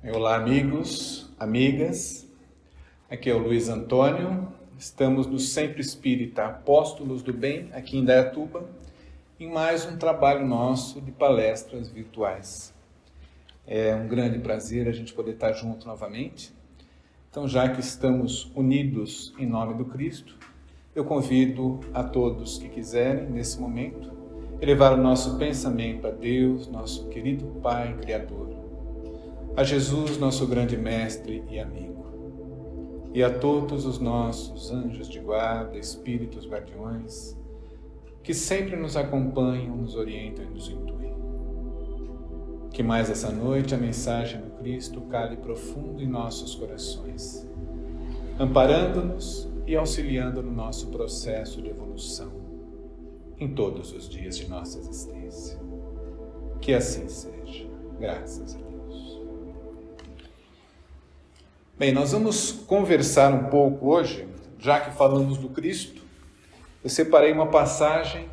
Olá, amigos, amigas. Aqui é o Luiz Antônio. Estamos no Centro Espírita Apóstolos do Bem, aqui em Indaiatuba, em mais um trabalho nosso de palestras virtuais. É um grande prazer a gente poder estar junto novamente. Então, já que estamos unidos em nome do Cristo, eu convido a todos que quiserem, nesse momento, elevar o nosso pensamento a Deus, nosso querido Pai Criador, a Jesus, nosso grande Mestre e amigo, e a todos os nossos anjos de guarda, espíritos guardiões, que sempre nos acompanham, nos orientam e nos intuem. Que mais essa noite a mensagem do Cristo cale profundo em nossos corações, amparando-nos e auxiliando no nosso processo de evolução em todos os dias de nossa existência. Que assim seja. Graças a Deus. Bem, nós vamos conversar um pouco hoje, já que falamos do Cristo. Eu separei uma passagem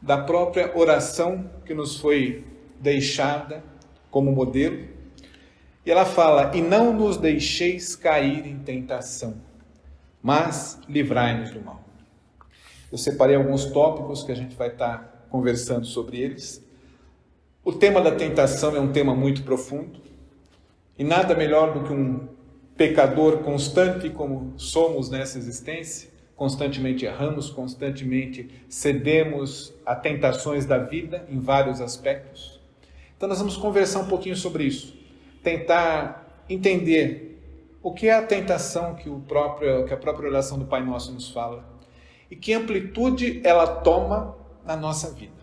da própria oração que nos foi deixada como modelo. E ela fala: e não nos deixeis cair em tentação, mas livrai-nos do mal. Eu separei alguns tópicos que a gente vai estar conversando sobre eles. O tema da tentação é um tema muito profundo, e nada melhor do que um pecador constante como somos nessa existência, constantemente erramos, constantemente cedemos a tentações da vida em vários aspectos. Então nós vamos conversar um pouquinho sobre isso, tentar entender o que é a tentação que a própria oração do Pai Nosso nos fala e que amplitude ela toma na nossa vida.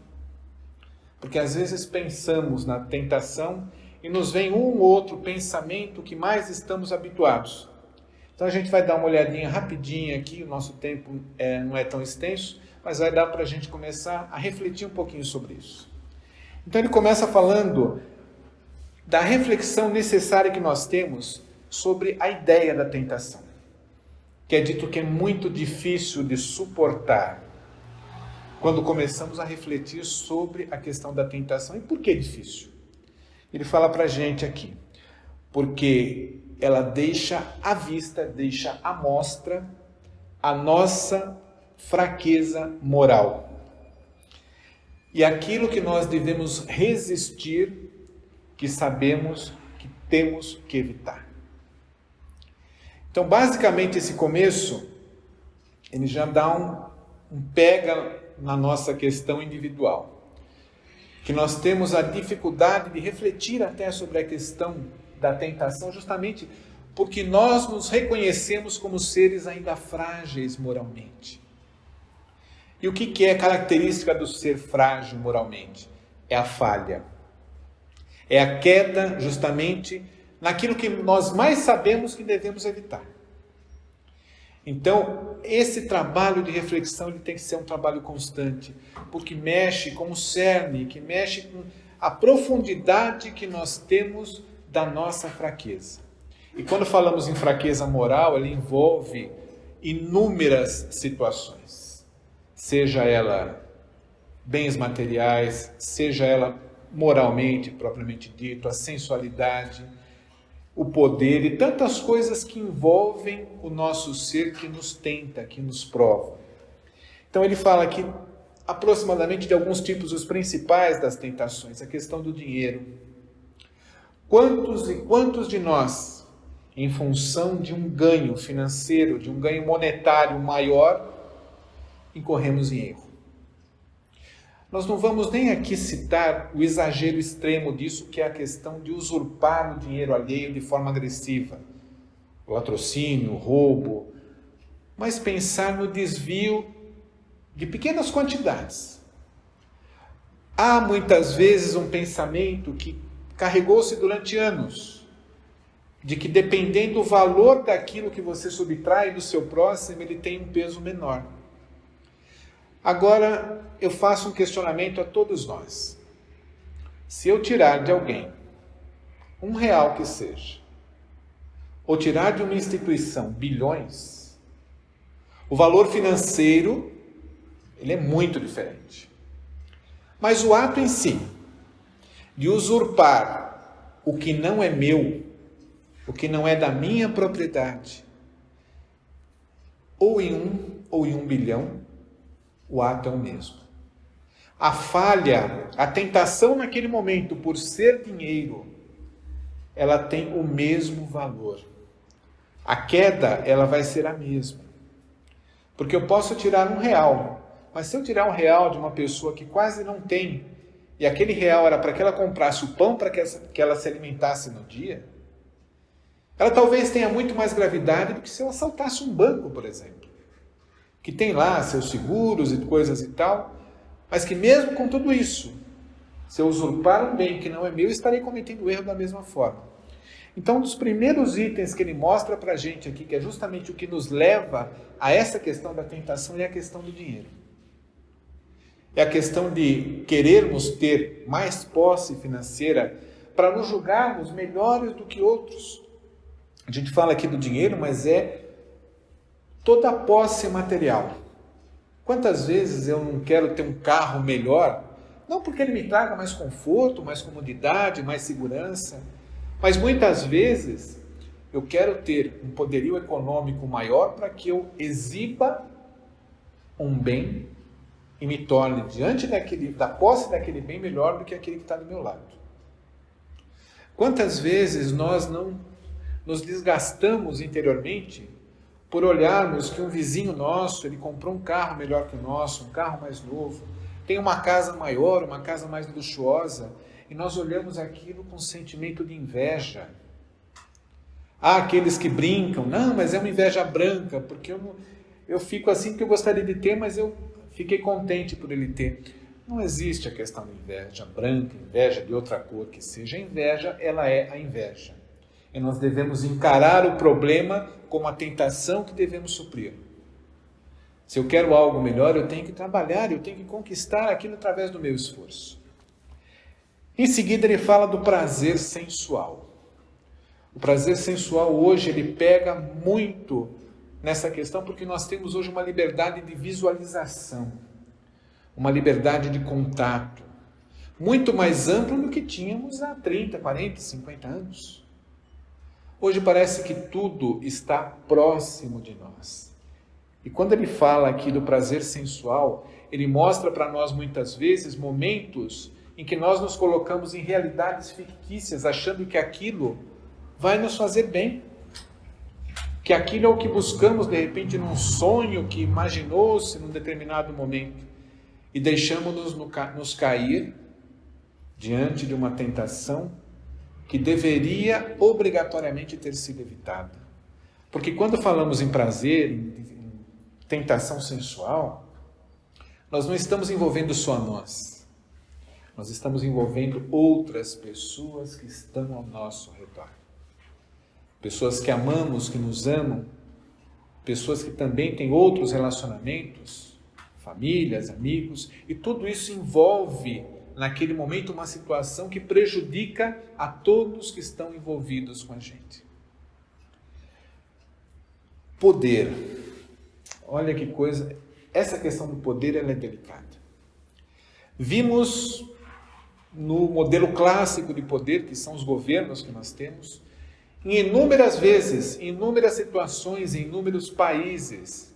Porque às vezes pensamos na tentação e nos vem um ou outro pensamento que mais estamos habituados. Então a gente vai dar uma olhadinha rapidinha aqui, o nosso tempo não é tão extenso, mas vai dar para a gente começar a refletir um pouquinho sobre isso. Então ele começa falando da reflexão necessária que nós temos sobre a ideia da tentação, que é dito que é muito difícil de suportar quando começamos a refletir sobre a questão da tentação. E por que difícil? Ele fala para a gente aqui, porque ela deixa à vista, deixa à mostra a nossa fraqueza moral. E aquilo que nós devemos resistir, que sabemos que temos que evitar. Então, basicamente, esse começo, ele já dá um pega na nossa questão individual. Que nós temos a dificuldade de refletir até sobre a questão da tentação, justamente porque nós nos reconhecemos como seres ainda frágeis moralmente. E o que é característica do ser frágil moralmente? É a falha. É a queda justamente naquilo que nós mais sabemos que devemos evitar. Então, esse trabalho de reflexão ele tem que ser um trabalho constante, porque mexe com o cerne, que mexe com a profundidade que nós temos da nossa fraqueza. E quando falamos em fraqueza moral, ela envolve inúmeras situações, seja ela bens materiais, seja ela moralmente, propriamente dito, a sensualidade, o poder e tantas coisas que envolvem o nosso ser, que nos tenta, que nos prova. Então ele fala aqui aproximadamente de alguns tipos, os principais das tentações, a questão do dinheiro. Quantos e quantos de nós, em função de um ganho financeiro, de um ganho monetário maior, incorremos em erro? Nós não vamos nem aqui citar o exagero extremo disso, que é a questão de usurpar o dinheiro alheio de forma agressiva, o latrocínio, o roubo, mas pensar no desvio de pequenas quantidades. Há muitas vezes um pensamento que carregou-se durante anos, de que dependendo do valor daquilo que você subtrai do seu próximo, ele tem um peso menor. Agora, eu faço um questionamento a todos nós. Se eu tirar de alguém R$1 que seja, ou tirar de uma instituição bilhões, o valor financeiro ele é muito diferente. Mas o ato em si, de usurpar o que não é meu, o que não é da minha propriedade, ou em 1 bilhão, o ato é o mesmo. A falha, a tentação naquele momento por ser dinheiro, ela tem o mesmo valor. A queda, ela vai ser a mesma. Porque eu posso tirar R$1, mas se eu tirar R$1 de uma pessoa que quase não tem, e aquele R$1 era para que ela comprasse o pão para que ela se alimentasse no dia, ela talvez tenha muito mais gravidade do que se eu assaltasse um banco, por exemplo, que tem lá seus seguros e coisas e tal, mas que mesmo com tudo isso, se eu usurpar um bem que não é meu, estarei cometendo erro da mesma forma. Então, um dos primeiros itens que ele mostra para a gente aqui, que é justamente o que nos leva a essa questão da tentação, é a questão do dinheiro. É a questão de querermos ter mais posse financeira para nos julgarmos melhores do que outros. A gente fala aqui do dinheiro, mas é toda a posse material. Quantas vezes eu não quero ter um carro melhor, não porque ele me traga mais conforto, mais comodidade, mais segurança, mas muitas vezes eu quero ter um poderio econômico maior para que eu exiba um bem e me torne diante da posse daquele bem melhor do que aquele que está do meu lado. Quantas vezes nós não nos desgastamos interiormente por olharmos que um vizinho nosso, ele comprou um carro melhor que o nosso, um carro mais novo, tem uma casa maior, uma casa mais luxuosa, e nós olhamos aquilo com um sentimento de inveja. Há aqueles que brincam, não, mas é uma inveja branca, porque eu fico assim porque eu gostaria de ter, mas eu fiquei contente por ele ter. Não existe a questão de inveja branca, inveja de outra cor que seja. A inveja, ela é a inveja. E nós devemos encarar o problema como a tentação que devemos suprir. Se eu quero algo melhor, eu tenho que trabalhar, eu tenho que conquistar aquilo através do meu esforço. Em seguida, ele fala do prazer sensual. O prazer sensual hoje, ele pega muito nessa questão, porque nós temos hoje uma liberdade de visualização, uma liberdade de contato, muito mais ampla do que tínhamos há 30, 40, 50 anos. Hoje parece que tudo está próximo de nós. E quando ele fala aqui do prazer sensual, ele mostra para nós muitas vezes momentos em que nós nos colocamos em realidades fictícias, achando que aquilo vai nos fazer bem, que aquilo é o que buscamos de repente num sonho que imaginou-se num determinado momento, e deixamos-nos nos cair diante de uma tentação que deveria obrigatoriamente ter sido evitada. Porque quando falamos em prazer, em tentação sensual, nós não estamos envolvendo só nós. Nós estamos envolvendo outras pessoas que estão ao nosso redor. Pessoas que amamos, que nos amam, pessoas que também têm outros relacionamentos, famílias, amigos, e tudo isso envolve naquele momento uma situação que prejudica a todos que estão envolvidos com a gente. Poder. Olha que coisa, essa questão do poder ela é delicada. Vimos no modelo clássico de poder, que são os governos que nós temos, em inúmeras vezes, em inúmeras situações, em inúmeros países.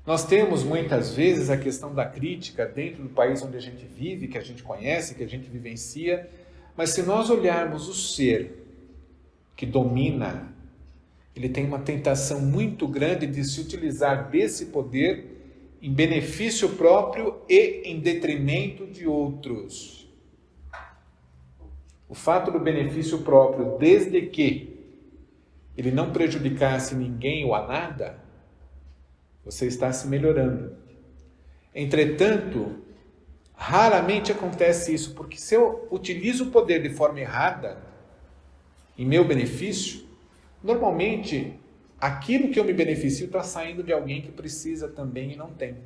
Nós temos muitas vezes a questão da crítica dentro do país onde a gente vive, que a gente conhece, que a gente vivencia, mas se nós olharmos o ser que domina, ele tem uma tentação muito grande de se utilizar desse poder em benefício próprio e em detrimento de outros. O fato do benefício próprio, desde que ele não prejudicasse ninguém ou a nada, você está se melhorando. Entretanto, raramente acontece isso, porque se eu utilizo o poder de forma errada, em meu benefício, normalmente aquilo que eu me beneficio está saindo de alguém que precisa também e não tem.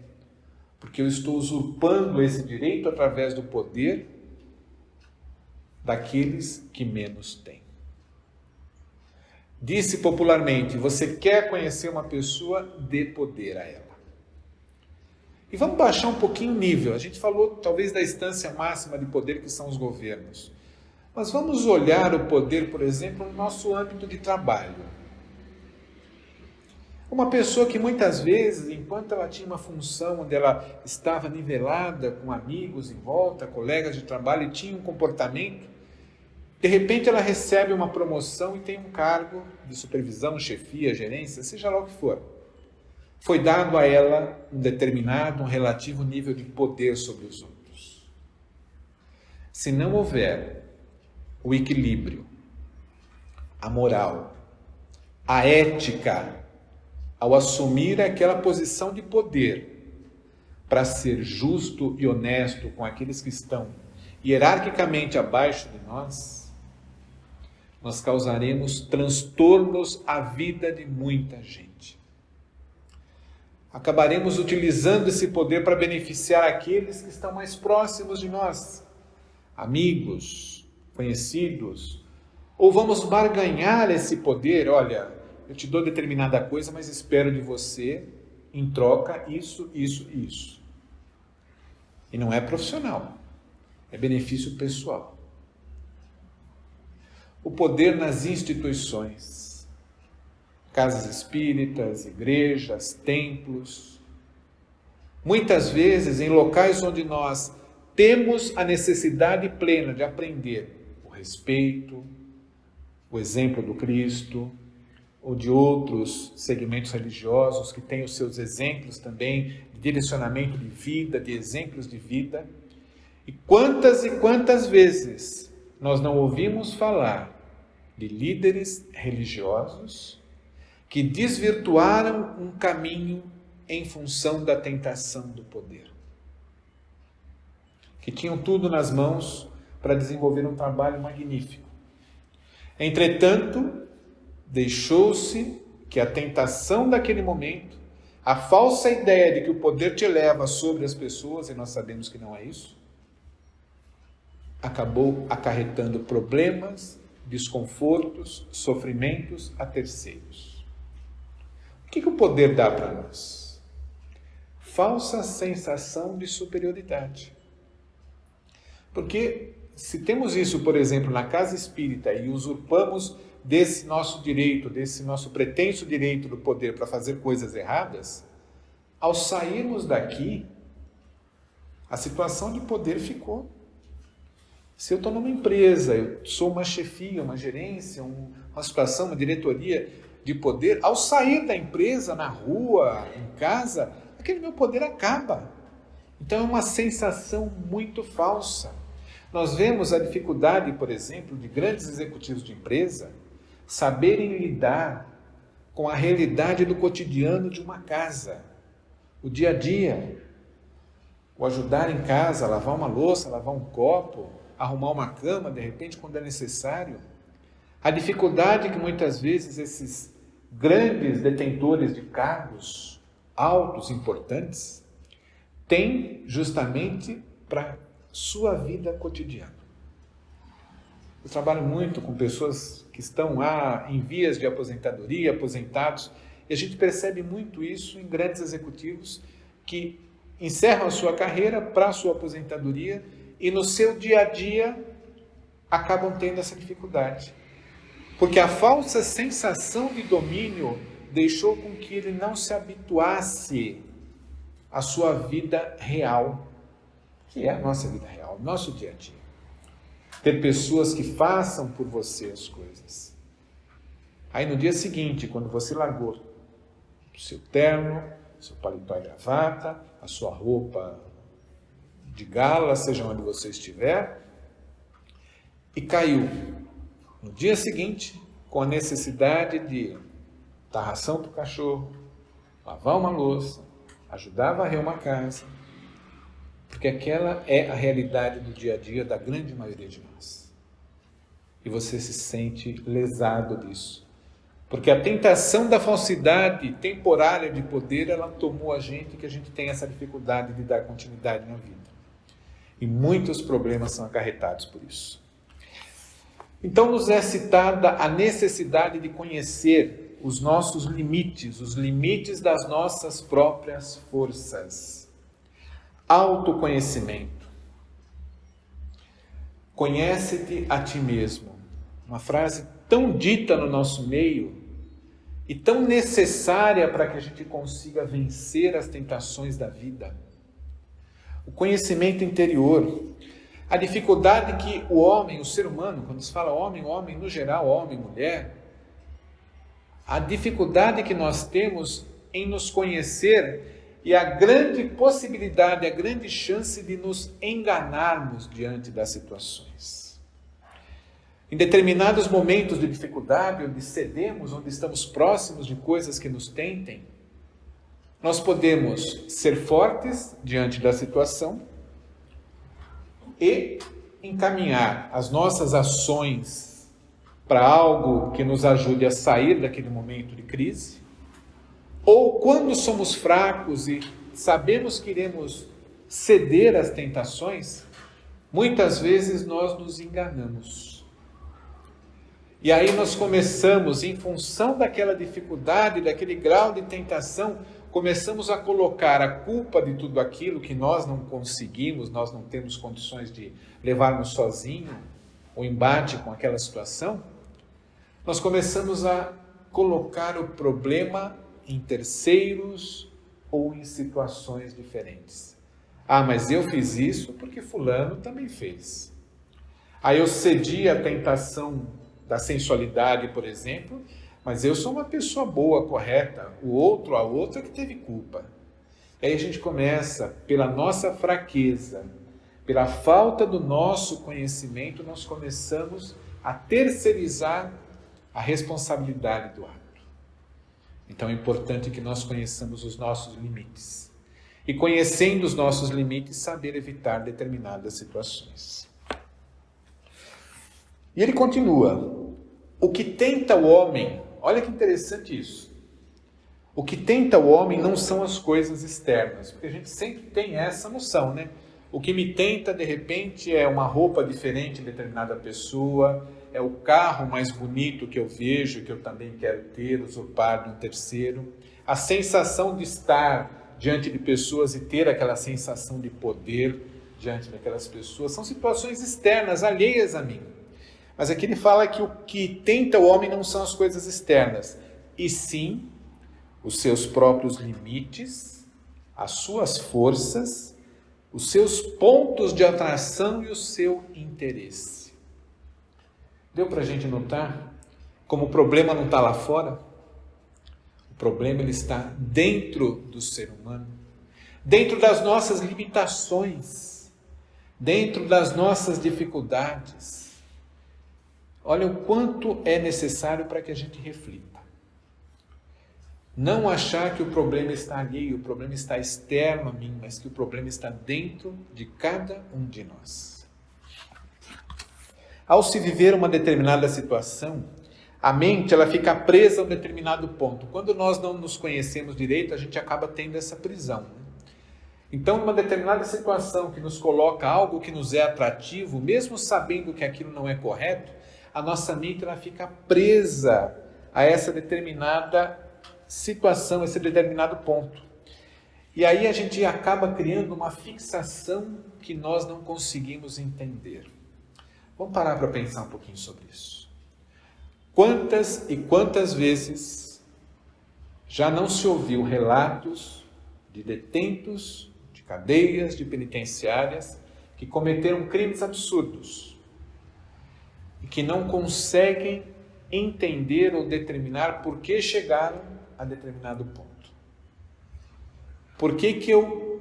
Porque eu estou usurpando esse direito através do poder daqueles que menos têm. Disse popularmente, você quer conhecer uma pessoa, dê poder a ela. E vamos baixar um pouquinho o nível. A gente falou talvez da instância máxima de poder que são os governos. Mas vamos olhar o poder, por exemplo, no nosso âmbito de trabalho. Uma pessoa que muitas vezes, enquanto ela tinha uma função onde ela estava nivelada com amigos em volta, colegas de trabalho e tinha um comportamento, de repente ela recebe uma promoção e tem um cargo de supervisão, chefia, gerência, seja lá o que for. Foi dado a ela um determinado, um relativo nível de poder sobre os outros. Se não houver o equilíbrio, a moral, a ética, ao assumir aquela posição de poder para ser justo e honesto com aqueles que estão hierarquicamente abaixo de nós causaremos transtornos à vida de muita gente. Acabaremos utilizando esse poder para beneficiar aqueles que estão mais próximos de nós, amigos, conhecidos, ou vamos barganhar esse poder. Olha, eu te dou determinada coisa, mas espero de você, em troca, isso. E não é profissional, é benefício pessoal. O poder nas instituições, casas espíritas, igrejas, templos, muitas vezes em locais onde nós temos a necessidade plena de aprender o respeito, o exemplo do Cristo, ou de outros segmentos religiosos que têm os seus exemplos também de direcionamento de vida, de exemplos de vida. E quantas vezes nós não ouvimos falar de líderes religiosos que desvirtuaram um caminho em função da tentação do poder, que tinham tudo nas mãos para desenvolver um trabalho magnífico. Entretanto, deixou-se que a tentação daquele momento, a falsa ideia de que o poder te leva sobre as pessoas, e nós sabemos que não é isso, acabou acarretando problemas, desconfortos, sofrimentos a terceiros. O que o poder dá para nós? Falsa sensação de superioridade. Porque se temos isso, por exemplo, na casa espírita e usurpamos desse nosso direito, desse nosso pretenso direito do poder para fazer coisas erradas, ao sairmos daqui, a situação de poder ficou. Se eu estou numa empresa, eu sou uma chefia, uma gerência, uma situação, uma diretoria de poder, ao sair da empresa, na rua, em casa, aquele meu poder acaba. Então é uma sensação muito falsa. Nós vemos a dificuldade, por exemplo, de grandes executivos de empresa saberem lidar com a realidade do cotidiano de uma casa, o dia a dia, o ajudar em casa, lavar uma louça, lavar um copo, arrumar uma cama, de repente, quando é necessário. A dificuldade que muitas vezes esses grandes detentores de cargos altos, importantes, têm justamente para sua vida cotidiana. Eu trabalho muito com pessoas que estão em vias de aposentadoria, aposentados, e a gente percebe muito isso em grandes executivos que encerram a sua carreira para a sua aposentadoria e no seu dia a dia acabam tendo essa dificuldade. Porque a falsa sensação de domínio deixou com que ele não se habituasse à sua vida real, que é a nossa vida real, o nosso dia a dia. Ter pessoas que façam por você as coisas. Aí no dia seguinte, quando você largou o seu terno, seu paletó e gravata, a sua roupa de gala, seja onde você estiver, e caiu no dia seguinte com a necessidade de dar ração para o cachorro, lavar uma louça, ajudar a varrer uma casa, porque aquela é a realidade do dia a dia da grande maioria de nós. E você se sente lesado disso. Porque a tentação da falsidade temporária de poder, ela tomou a gente, que a gente tem essa dificuldade de dar continuidade na vida. E muitos problemas são acarretados por isso. Então nos é citada a necessidade de conhecer os nossos limites, os limites das nossas próprias forças. Autoconhecimento. conhece-te a ti mesmo. Uma frase tão dita no nosso meio e tão necessária para que a gente consiga vencer as tentações da vida. O conhecimento interior, a dificuldade que o homem, o ser humano, quando se fala homem no geral, homem, mulher, a dificuldade que nós temos em nos conhecer e a grande possibilidade, a grande chance de nos enganarmos diante das situações. Em determinados momentos de dificuldade, onde cedemos, onde estamos próximos de coisas que nos tentem, nós podemos ser fortes diante da situação e encaminhar as nossas ações para algo que nos ajude a sair daquele momento de crise. Ou quando somos fracos e sabemos que iremos ceder às tentações, muitas vezes nós nos enganamos. E aí nós começamos, em função daquela dificuldade, daquele grau de tentação, começamos a colocar a culpa de tudo aquilo que nós não conseguimos, nós não temos condições de levarmos sozinho o embate com aquela situação. Nós começamos a colocar o problema em terceiros ou em situações diferentes. Ah, mas eu fiz isso porque fulano também fez. Aí eu cedi à tentação da sensualidade, por exemplo, mas eu sou uma pessoa boa, correta. A outra que teve culpa. E aí a gente começa, pela nossa fraqueza, pela falta do nosso conhecimento, nós começamos a terceirizar a responsabilidade do ato. Então é importante que nós conheçamos os nossos limites. E conhecendo os nossos limites, saber evitar determinadas situações. E ele continua. O que tenta o homem, olha que interessante isso. O que tenta o homem não são as coisas externas, porque a gente sempre tem essa noção, né? O que me tenta, de repente, é uma roupa diferente em determinada pessoa, é o carro mais bonito que eu vejo, que eu também quero ter, usurpar de um terceiro. A sensação de estar diante de pessoas e ter aquela sensação de poder diante daquelas pessoas, são situações externas, alheias a mim. Mas aqui ele fala que o que tenta o homem não são as coisas externas, e sim os seus próprios limites, as suas forças, os seus pontos de atração e o seu interesse. Deu para a gente notar como o problema não está lá fora? O problema ele está dentro do ser humano, dentro das nossas limitações, dentro das nossas dificuldades. Olha o quanto é necessário para que a gente reflita. Não achar que o problema está ali, o problema está externo a mim, mas que o problema está dentro de cada um de nós. Ao se viver uma determinada situação, a mente ela fica presa a um determinado ponto. Quando nós não nos conhecemos direito, a gente acaba tendo essa prisão. Então, uma determinada situação que nos coloca algo que nos é atrativo, mesmo sabendo que aquilo não é correto, a nossa mente ela fica presa a essa determinada situação, esse determinado ponto. E aí a gente acaba criando uma fixação que nós não conseguimos entender. Vamos parar para pensar um pouquinho sobre isso. Quantas e quantas vezes já não se ouviu relatos de detentos, de cadeias, de penitenciárias, que cometeram crimes absurdos e que não conseguem entender ou determinar por que chegaram a determinado ponto. Por que que eu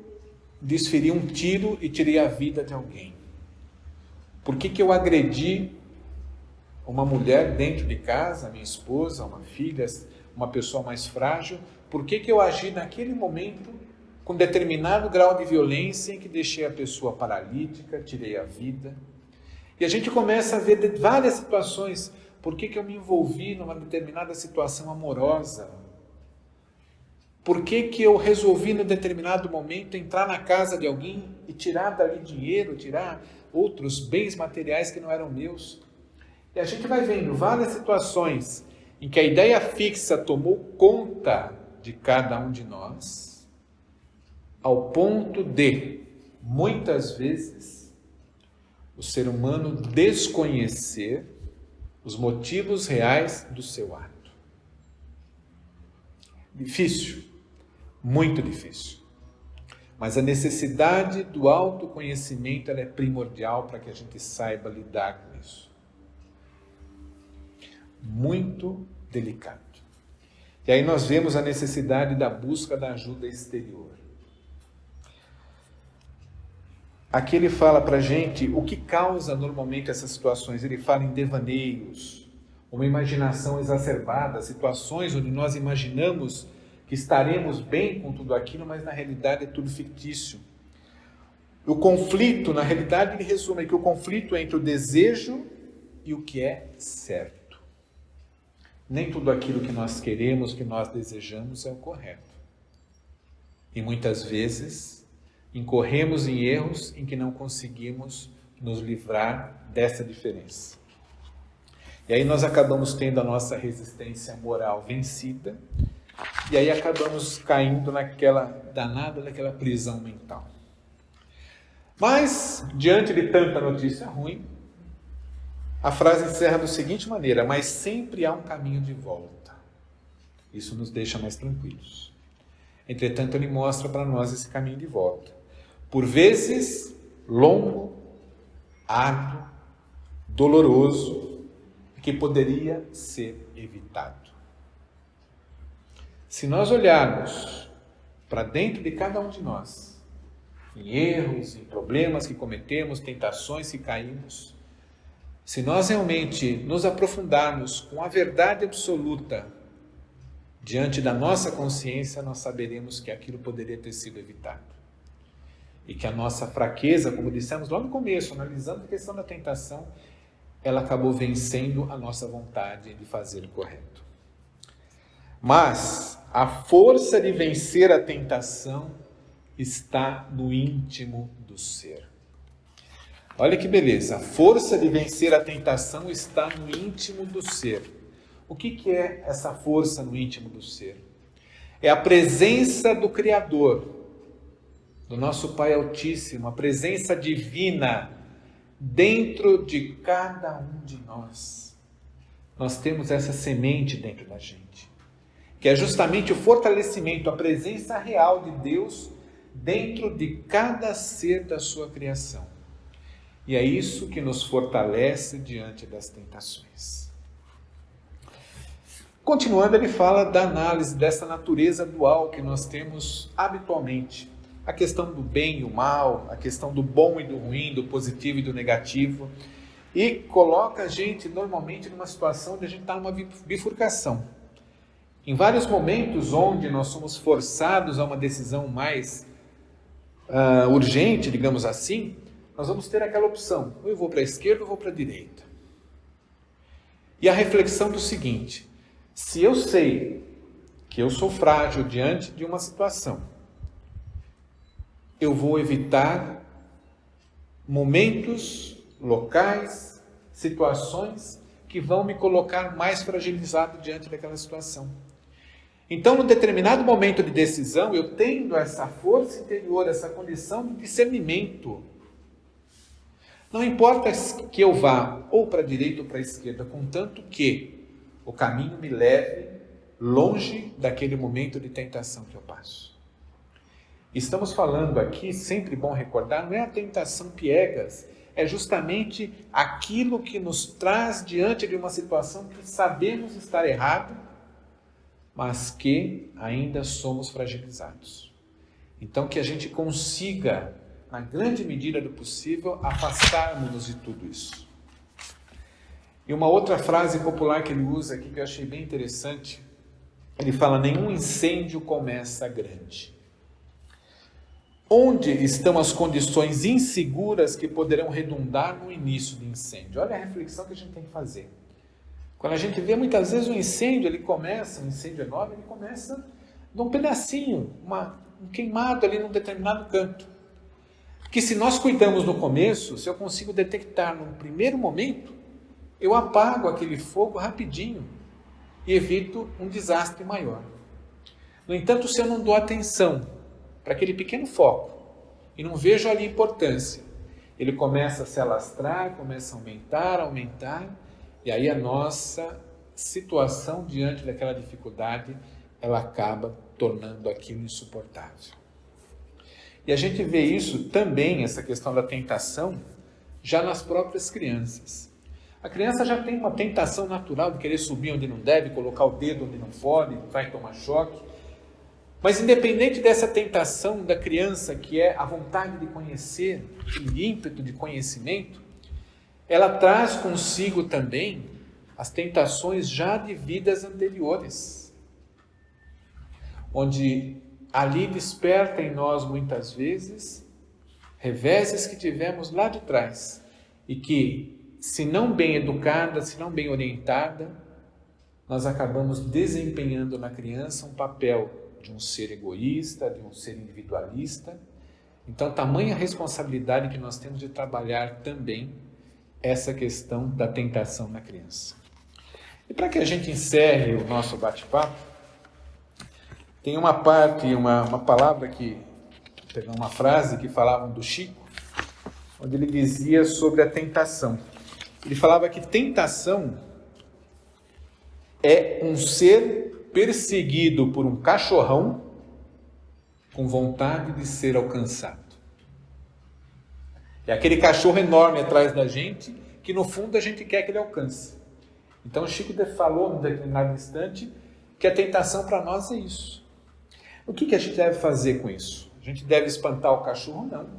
desferi um tiro e tirei a vida de alguém? Por que que eu agredi uma mulher dentro de casa, minha esposa, uma filha, uma pessoa mais frágil? Por que que eu agi naquele momento com determinado grau de violência em que deixei a pessoa paralítica, tirei a vida? E a gente começa a ver várias situações. Por que que eu me envolvi numa determinada situação amorosa? Por que que eu resolvi, em determinado momento, entrar na casa de alguém e tirar dali dinheiro, tirar outros bens materiais que não eram meus? E a gente vai vendo várias situações em que a ideia fixa tomou conta de cada um de nós, ao ponto de, muitas vezes, o ser humano desconhecer os motivos reais do seu ato. Difícil, muito difícil. Mas a necessidade do autoconhecimento ela é primordial para que a gente saiba lidar com isso. Muito delicado. E aí nós vemos a necessidade da busca da ajuda exterior. Aqui ele fala para a gente o que causa normalmente essas situações. Ele fala em devaneios, uma imaginação exacerbada, situações onde nós imaginamos que estaremos bem com tudo aquilo, mas na realidade é tudo fictício. O conflito, na realidade, ele resume que o conflito é entre o desejo e o que é certo. Nem tudo aquilo que nós queremos, que nós desejamos é o correto. E muitas vezes incorremos em erros em que não conseguimos nos livrar dessa diferença. E aí nós acabamos tendo a nossa resistência moral vencida, e aí acabamos caindo naquela danada, naquela prisão mental. Mas, diante de tanta notícia ruim, a frase encerra da seguinte maneira: mas sempre há um caminho de volta. Isso nos deixa mais tranquilos. Entretanto, ele mostra para nós esse caminho de volta. Por vezes, longo, árduo, doloroso, que poderia ser evitado. Se nós olharmos para dentro de cada um de nós, em erros, em problemas que cometemos, tentações que caímos, se nós realmente nos aprofundarmos com a verdade absoluta diante da nossa consciência, nós saberemos que aquilo poderia ter sido evitado. E que a nossa fraqueza, como dissemos lá no começo, analisando a questão da tentação, ela acabou vencendo a nossa vontade de fazer o correto. Mas a força de vencer a tentação está no íntimo do ser. Olha que beleza, a força de vencer a tentação está no íntimo do ser. O que é essa força no íntimo do ser? É a presença do Criador, do nosso Pai Altíssimo, a presença divina dentro de cada um de nós. Nós temos essa semente dentro da gente, que é justamente o fortalecimento, a presença real de Deus dentro de cada ser da sua criação. E é isso que nos fortalece diante das tentações. Continuando, ele fala da análise dessa natureza dual que nós temos habitualmente. A questão do bem e o mal, a questão do bom e do ruim, do positivo e do negativo. E coloca a gente normalmente numa situação onde a gente está numa bifurcação. Em vários momentos onde nós somos forçados a uma decisão mais urgente, digamos assim, nós vamos ter aquela opção: ou eu vou para a esquerda ou eu vou para a direita. E a reflexão do seguinte: se eu sei que eu sou frágil diante de uma situação, eu vou evitar momentos, locais, situações que vão me colocar mais fragilizado diante daquela situação. Então, num determinado momento de decisão, eu tendo essa força interior, essa condição de discernimento. Não importa que eu vá ou para a direita ou para a esquerda, contanto que o caminho me leve longe daquele momento de tentação que eu passo. Estamos falando aqui, sempre bom recordar, não é a tentação piegas, é justamente aquilo que nos traz diante de uma situação que sabemos estar errado, mas que ainda somos fragilizados. Então, que a gente consiga, na grande medida do possível, afastarmos-nos de tudo isso. E uma outra frase popular que ele usa aqui, que eu achei bem interessante, ele fala: nenhum incêndio começa grande. Onde estão as condições inseguras que poderão redundar no início do incêndio? Olha a reflexão que a gente tem que fazer. Quando a gente vê muitas vezes um incêndio, um incêndio enorme, ele começa num pedacinho, um queimado ali num determinado canto. Que se nós cuidamos no começo, se eu consigo detectar num primeiro momento, eu apago aquele fogo rapidinho e evito um desastre maior. No entanto, se eu não dou atenção para aquele pequeno foco e não vejo ali importância, ele começa a se alastrar, começa a aumentar, e aí a nossa situação diante daquela dificuldade, ela acaba tornando aquilo insuportável. E a gente vê isso também, essa questão da tentação, já nas próprias crianças. A criança já tem uma tentação natural de querer subir onde não deve, colocar o dedo onde não pode, vai tomar choque. Mas independente dessa tentação da criança, que é a vontade de conhecer, o ímpeto de conhecimento, ela traz consigo também as tentações já de vidas anteriores, onde ali desperta em nós muitas vezes reveses que tivemos lá de trás e que, se não bem educada, se não bem orientada, nós acabamos desempenhando na criança um papel de um ser egoísta, de um ser individualista. Então, tamanha responsabilidade que nós temos de trabalhar também essa questão da tentação na criança. E para que a gente encerre o nosso bate-papo, tem uma parte, uma palavra uma frase que falavam do Chico, onde ele dizia sobre a tentação. Ele falava que tentação é um ser perseguido por um cachorrão com vontade de ser alcançado. É aquele cachorro enorme atrás da gente, que no fundo a gente quer que ele alcance. Então o Chico falou num determinado instante que a tentação para nós é isso. O que a gente deve fazer com isso? A gente deve espantar o cachorro? Não.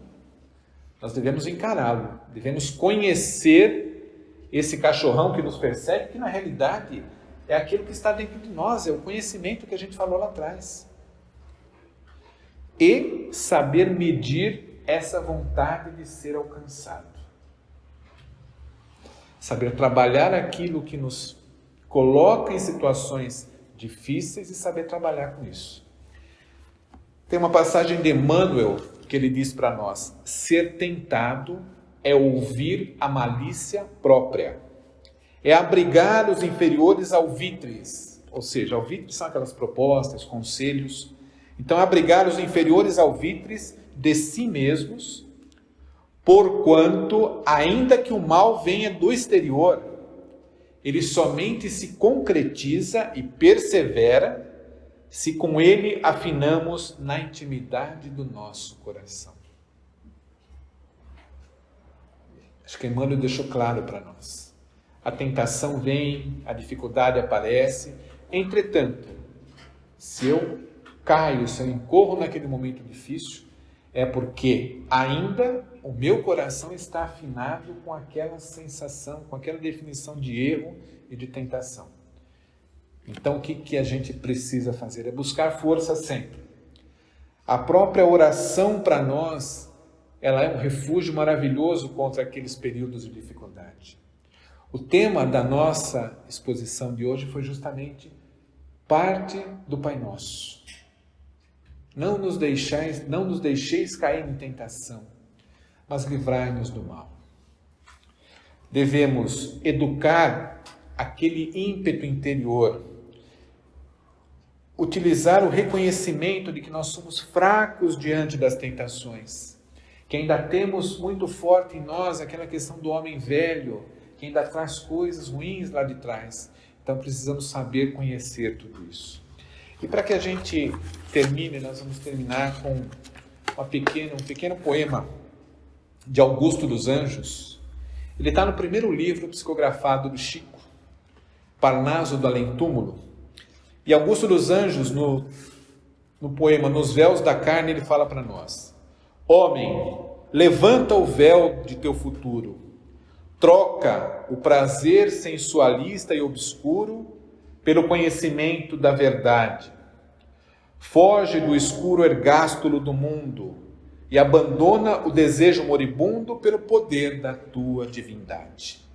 Nós devemos encará-lo, devemos conhecer esse cachorrão que nos persegue, que na realidade é aquilo que está dentro de nós, é o conhecimento que a gente falou lá atrás. E saber medir essa vontade de ser alcançado. Saber trabalhar aquilo que nos coloca em situações difíceis e saber trabalhar com isso. Tem uma passagem de Emmanuel que ele diz para nós: ser tentado é ouvir a malícia própria, é abrigar os inferiores alvitres, ou seja, alvitres são aquelas propostas, conselhos. Então, abrigar os inferiores alvitres de si mesmos, porquanto, ainda que o mal venha do exterior, ele somente se concretiza e persevera se com ele afinamos na intimidade do nosso coração. Acho que Emmanuel deixou claro para nós. A tentação vem, a dificuldade aparece, entretanto, se eu caio, se eu incorro naquele momento difícil, é porque ainda o meu coração está afinado com aquela sensação, com aquela definição de erro e de tentação. Então, o que a gente precisa fazer? É buscar força sempre. A própria oração para nós, ela é um refúgio maravilhoso contra aqueles períodos de dificuldade. O tema da nossa exposição de hoje foi justamente parte do Pai Nosso. Não nos deixeis cair em tentação, mas livrai-nos do mal. Devemos educar aquele ímpeto interior, utilizar o reconhecimento de que nós somos fracos diante das tentações, que ainda temos muito forte em nós aquela questão do homem velho, que ainda traz coisas ruins lá de trás. Então precisamos saber conhecer tudo isso. E para que a gente termine, nós vamos terminar com um pequeno poema de Augusto dos Anjos. Ele está no primeiro livro psicografado do Chico, Parnaso do Além-Túmulo. E Augusto dos Anjos, no poema Nos Véus da Carne, ele fala para nós: homem, levanta o véu de teu futuro, troca o prazer sensualista e obscuro pelo conhecimento da verdade. Foge do escuro ergástulo do mundo e abandona o desejo moribundo pelo poder da tua divindade.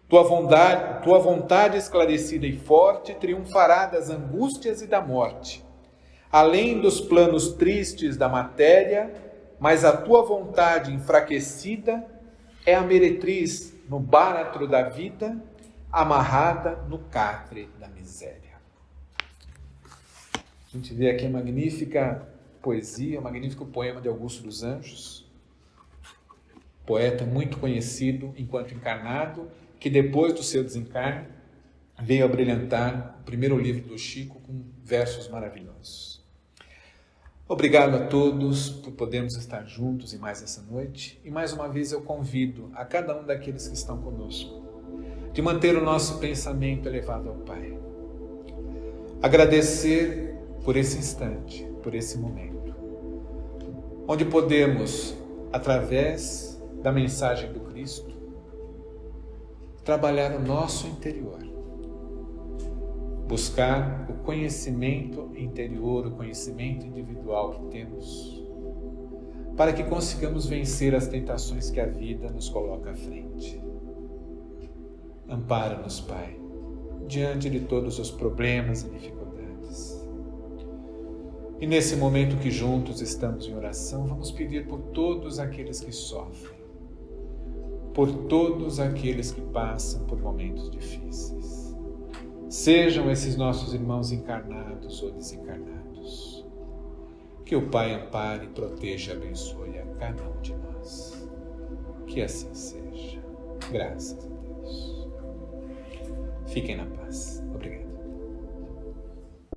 Tua vontade esclarecida e forte triunfará das angústias e da morte, além dos planos tristes da matéria, mas a tua vontade enfraquecida é a meretriz no báratro da vida, amarrada no catre da miséria. A gente vê aqui a magnífica poesia, o magnífico poema de Augusto dos Anjos, poeta muito conhecido enquanto encarnado, que depois do seu desencarne veio a brilhantar o primeiro livro do Chico com versos maravilhosos. Obrigado a todos por podermos estar juntos em mais essa noite. E mais uma vez eu convido a cada um daqueles que estão conosco de manter o nosso pensamento elevado ao Pai. Agradecer por esse instante, por esse momento, onde podemos, através da mensagem do Cristo, trabalhar o nosso interior, buscar o conhecimento interior, o conhecimento individual que temos, para que consigamos vencer as tentações que a vida nos coloca à frente. Ampara-nos, Pai, diante de todos os problemas e dificuldades. E nesse momento que juntos estamos em oração, vamos pedir por todos aqueles que sofrem, por todos aqueles que passam por momentos difíceis. Sejam esses nossos irmãos encarnados ou desencarnados. Que o Pai ampare, proteja e abençoe a cada um de nós. Que assim seja. Graças a Deus. Fiquem na paz. Obrigado.